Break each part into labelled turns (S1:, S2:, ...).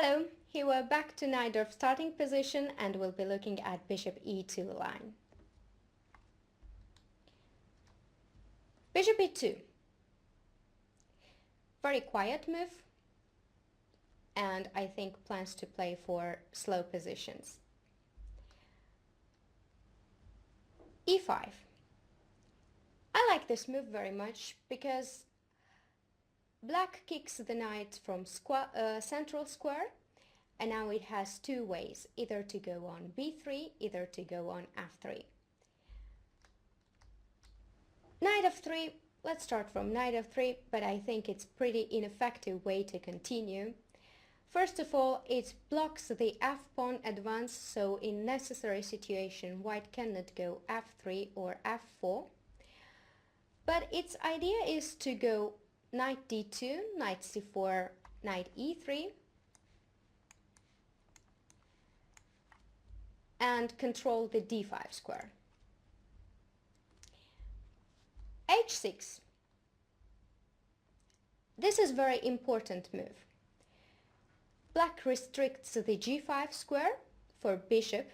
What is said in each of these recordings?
S1: Hello, here we're back to Najdorf starting position and we'll be looking at bishop e2 line. Bishop e2. Very quiet move, and I think plans to play for slow positions. e5. I like this move very much because Black kicks the knight from central square, and now it has two ways, either to go on b3, either to go on f3. Knight f3, let's start from knight f3, but I think it's pretty ineffective way to continue. First of all, it blocks the f-pawn advance, so in necessary situation white cannot go f3 or f4. But its idea is to go knight d2, knight c4, knight e3, and control the d5 square. h6. This is very important move. Black restricts the g5 square for bishop,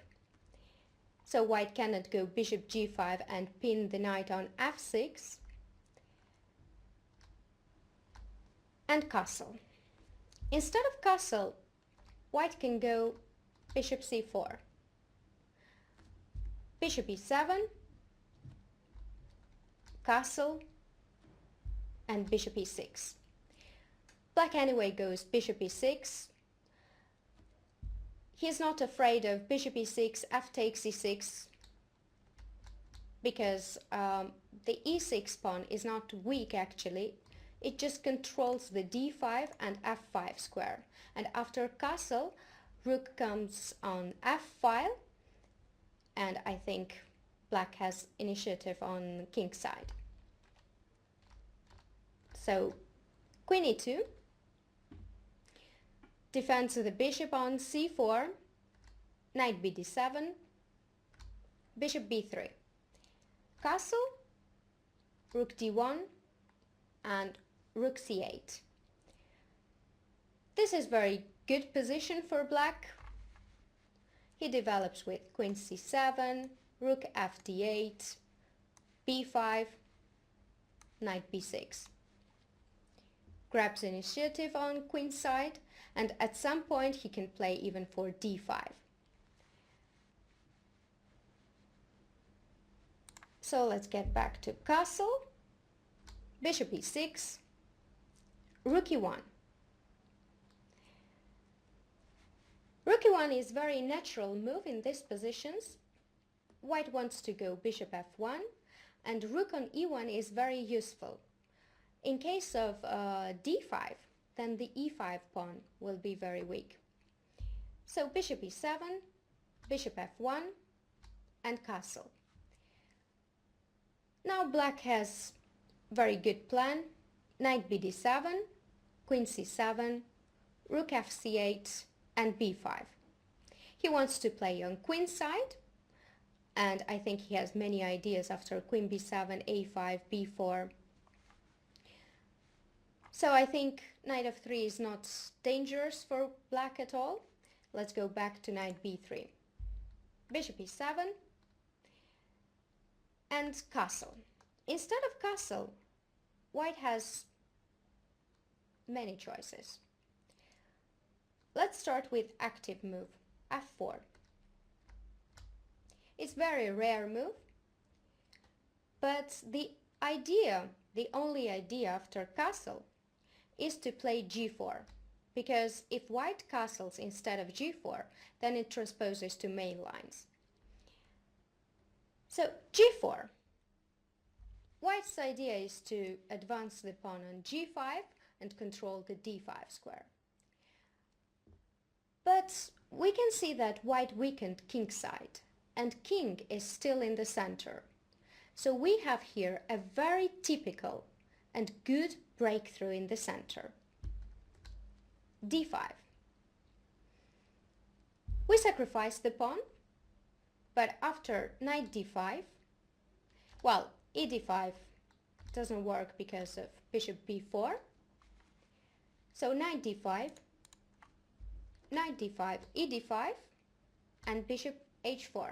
S1: so white cannot go bishop g5 and pin the knight on f6. And castle. Instead of castle, white can go bishop c4, bishop e7, castle, and bishop e6. Black anyway goes bishop e6. He's not afraid of bishop e6, f takes e6, because the e6 pawn is not weak actually. It just controls the d5 and f5 square. And after castle, rook comes on f-file, and I think black has initiative on king side. So queen e2 defends the bishop on c4, knight bd7, bishop b3, castle, rook d1, and rook c8. This is very good position for black. He develops with queen c7, rook f d8, b5, knight b6. Grabs initiative on queen side, and at some point he can play even for d5. So let's get back to castle, bishop e6, rook e1. Rook e1 is very natural move in these positions. White wants to go bishop f1, and rook on e1 is very useful. In case of d5, then the e5 pawn will be very weak. So bishop e7, bishop f1, and castle. Now black has very good plan. Knight bd7, queen c7, rook fc8, and b5. He wants to play on queen side, and I think he has many ideas after queen b7, a5, b4. So I think knight f3 is not dangerous for black at all. Let's go back to knight b3. Bishop e7 and castle. Instead of castle, white has many choices. Let's start with active move, f4. It's very rare move, but the only idea after castle is to play g4, because if white castles instead of g4, then it transposes to main lines. So g4. White's idea is to advance the pawn on g5 and control the d5 square. But we can see that white weakened king side, and king is still in the center. So we have here a very typical and good breakthrough in the center. d5. We sacrifice the pawn, but after knight d5, well, e d5 doesn't work because of bishop b4. So knight d5, knight d5, e d5, and bishop h4.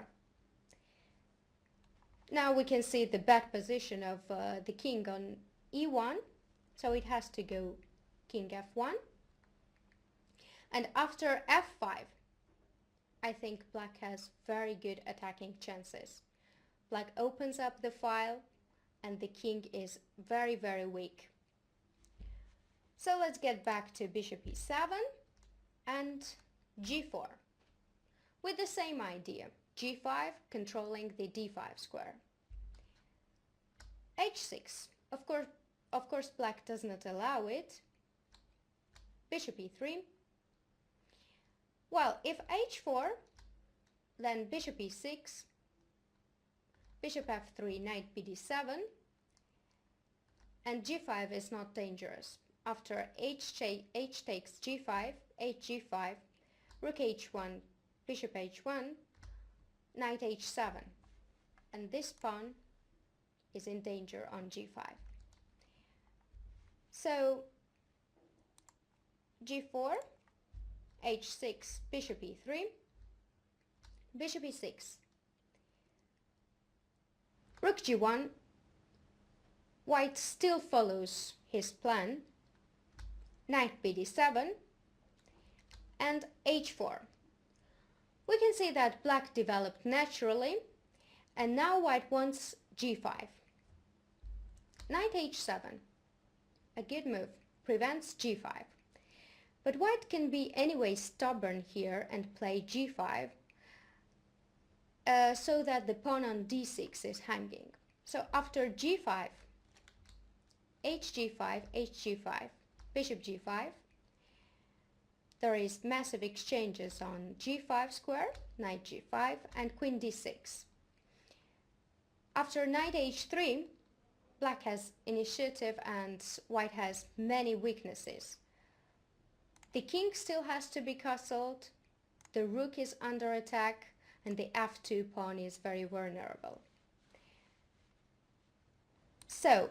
S1: Now we can see the bad position of the king on e1, so it has to go king f1. And after f5, I think black has very good attacking chances. Black opens up the file and the king is very, very weak. So let's get back to bishop e7 and g4 with the same idea. g5 controlling the d5 square. h6, of course black does not allow it. Bishop e3. Well, if h4, then bishop e6, bishop f3, knight bd7, and g5 is not dangerous. After h takes g5, hg5, rook h1, bishop h1, knight h7, and this pawn is in danger on g5. So g4, h6, bishop e3, bishop e6, rook g1. White still follows his plan, knight bd7, and h4. We can see that black developed naturally, and now white wants g5. Knight h7, a good move, prevents g5. But white can be anyway stubborn here and play g5, so that the pawn on d6 is hanging. So after g5, hg5, hg5, bishop g5, there is massive exchanges on g5 square, knight g5, and queen d6. After knight h3, black has initiative and white has many weaknesses. The king still has to be castled, the rook is under attack, and the f2 pawn is very vulnerable. So,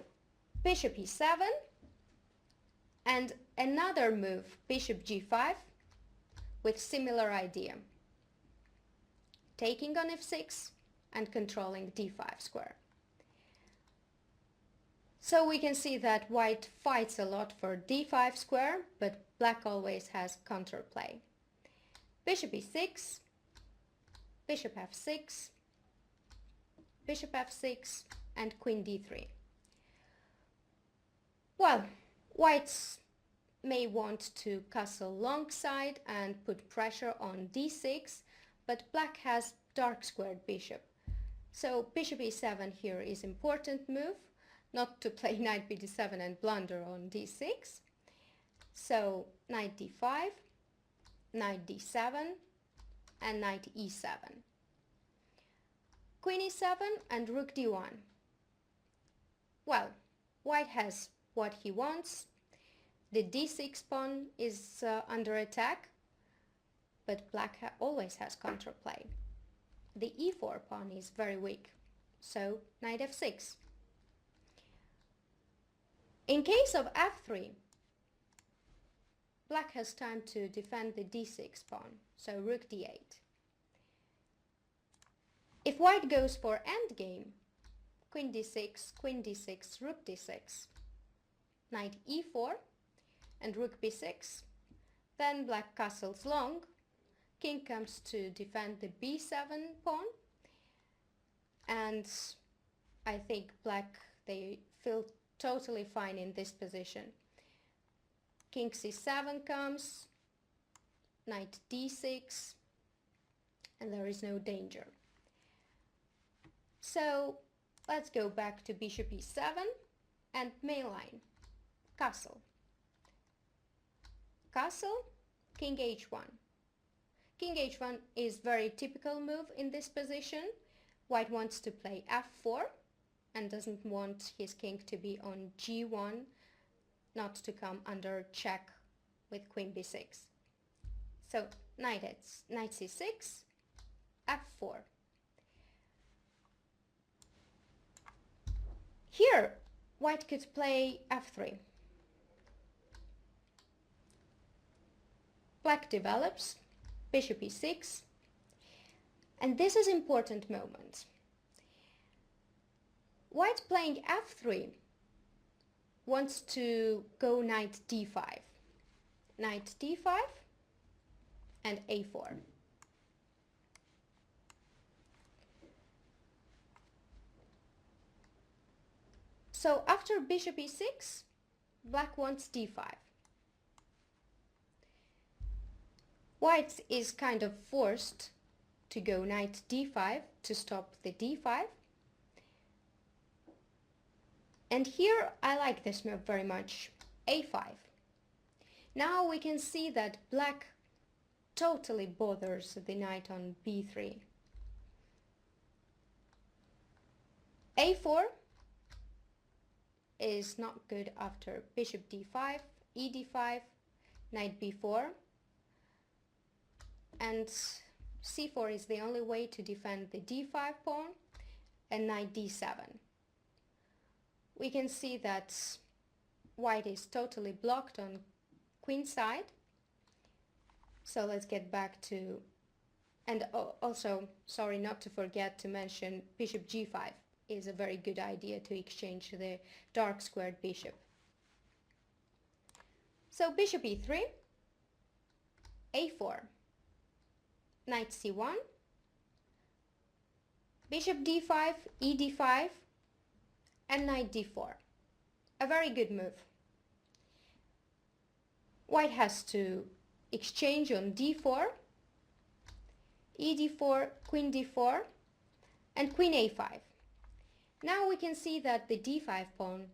S1: bishop e7, and another move, bishop g5, with similar idea. Taking on f6 and controlling d5 square. So we can see that white fights a lot for d5 square, but black always has counterplay. Bishop e6, bishop f6, bishop f6, and queen d3. Well, whites may want to castle long side and put pressure on d6, but black has dark squared bishop. So bishop e7 here is important move, not to play knight bd7 and blunder on d6. So knight d5, knight d7, and knight e7. Queen e7 and rook d1. Well, white has what he wants. The d6 pawn is under attack, but black always has counterplay. The e4 pawn is very weak, so knight f6. In case of f3, black has time to defend the d6 pawn, so rook d8. If white goes for endgame, queen d6, rook d6, knight e4, and rook b6, then black castles long, king comes to defend the b7 pawn, and I think black, they feel totally fine in this position. King c7 comes, knight d6, and there is no danger. So let's go back to bishop e7 and main line, castle. Castle, king h1. King h1 is very typical move in this position. White wants to play f4 and doesn't want his king to be on g1, not to come under check with queen b6. So knight c6, f4. Here, white could play f3. black develops, bishop e6, and this is important moment. White playing f3 wants to go knight d5, knight d5 and a4. So after bishop e6, black wants d5. White is kind of forced to go knight d5 to stop the d5. And here I like this move very much, a5. Now we can see that black totally bothers the knight on b3. a4 is not good after bishop d5, e d5, knight b4, and c4 is the only way to defend the d5 pawn, and knight d7. We can see that white is totally blocked on queen side. So let's get back to, and also, sorry, not to forget to mention bishop g5 is a very good idea to exchange the dark squared bishop. So bishop e3, a4, knight c1, bishop d5, e d5, and knight d4. A very good move. White has to exchange on d4, e d4, queen d4, and queen a5. Now we can see that the d5 pawn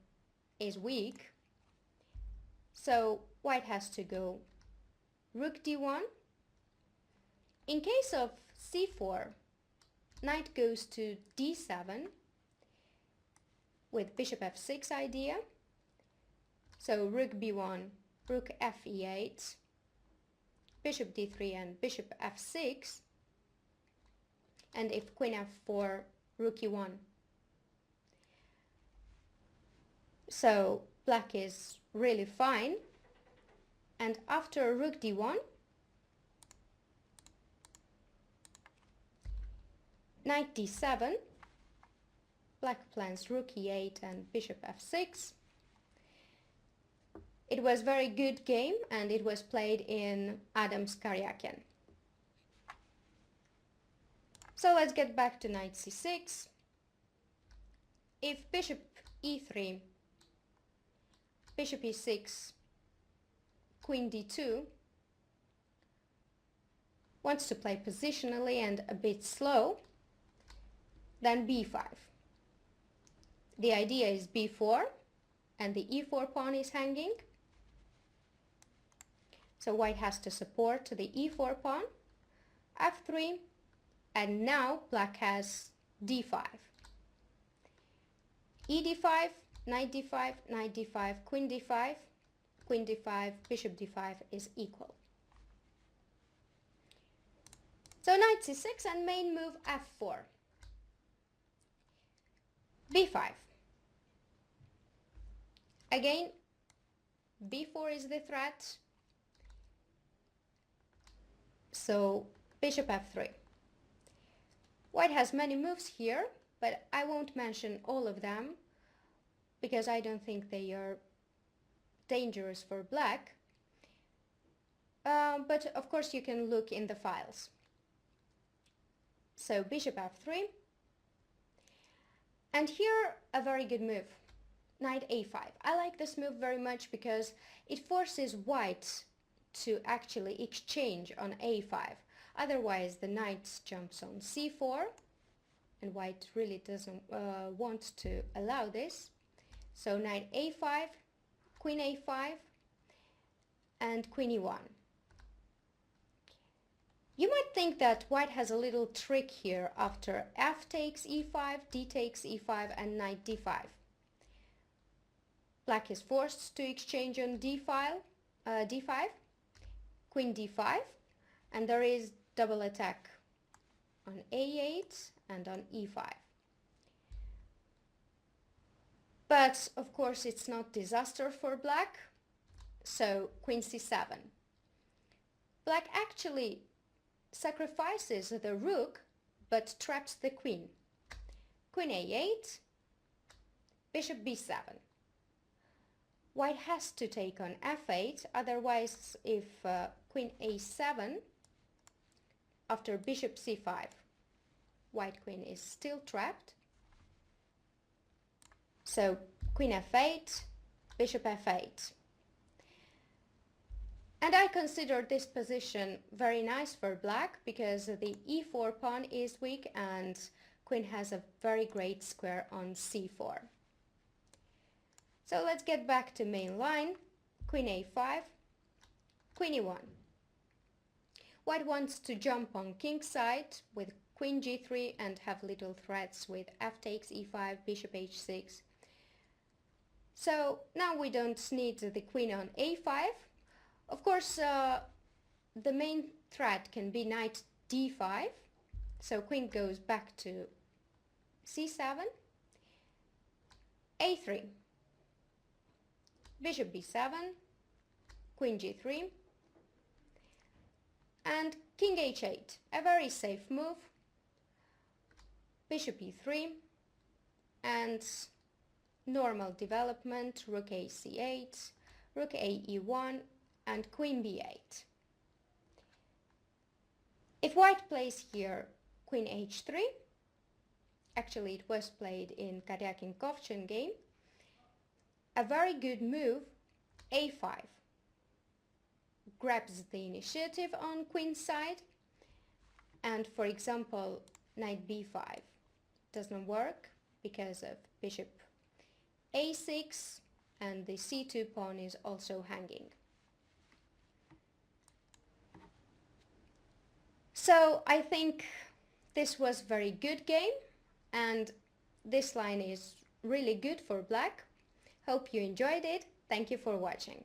S1: is weak, so white has to go rook d1. In case of c4, knight goes to d7 with bishop f6 idea. So rook b1, rook f e8, bishop d3 and bishop f6, and if queen f4, rook e1. So black is really fine, and after rook d1, knight d7, black plans rook e8 and bishop f6. It was very good game and it was played in Adam's Karyakin. So let's get back to knight c6. If bishop e3, bishop e6, queen d2, wants to play positionally and a bit slow, then b5. The idea is b4 and the e4 pawn is hanging. So white has to support the e4 pawn, f3, and now black has d5. e d5, knight d5, knight d5, queen d5, queen d5, bishop d5 is equal. So knight c6 and main move f4. b5. Again, b4 is the threat. So bishop f3. White has many moves here, but I won't mention all of them because I don't think they are dangerous for black. But of course you can look in the files. So bishop f3. And here a very good move, knight a5. I like this move very much because it forces white to actually exchange on a5. Otherwise the knight jumps on c4 and white really doesn't want to allow this. So knight a5, queen a5 and queen e1. You might think that white has a little trick here after f takes e5, d takes e5 and knight d5. Black is forced to exchange on d5, queen d5, and there is double attack on a8 and on e5. But of course it's not disaster for black, so queen c7. black actually sacrifices the rook but traps the queen. Queen a8, bishop b7. White has to take on f8, otherwise if queen a7 after bishop c5, white queen is still trapped. So queen f8, bishop f8. And I consider this position very nice for black because the e4 pawn is weak and queen has a very great square on c4. So let's get back to main line. Queen a5, queen e1. White wants to jump on king side with queen g3 and have little threats with f takes e5, bishop h6. So now we don't need the queen on a5. Of course, the main threat can be knight d5. So queen goes back to c7, a3, bishop b7, queen g3, and king h8, a very safe move, bishop e3, and normal development, rook a c8, rook a e1, and queen b8. If white plays here queen h3, actually it was played in Karyakin-Kovchen game, a very good move, a5, grabs the initiative on queen side, and for example knight b5 doesn't work because of bishop a6 and the c2 pawn is also hanging. So I think this was very good game and this line is really good for black. Hope you enjoyed it. Thank you for watching.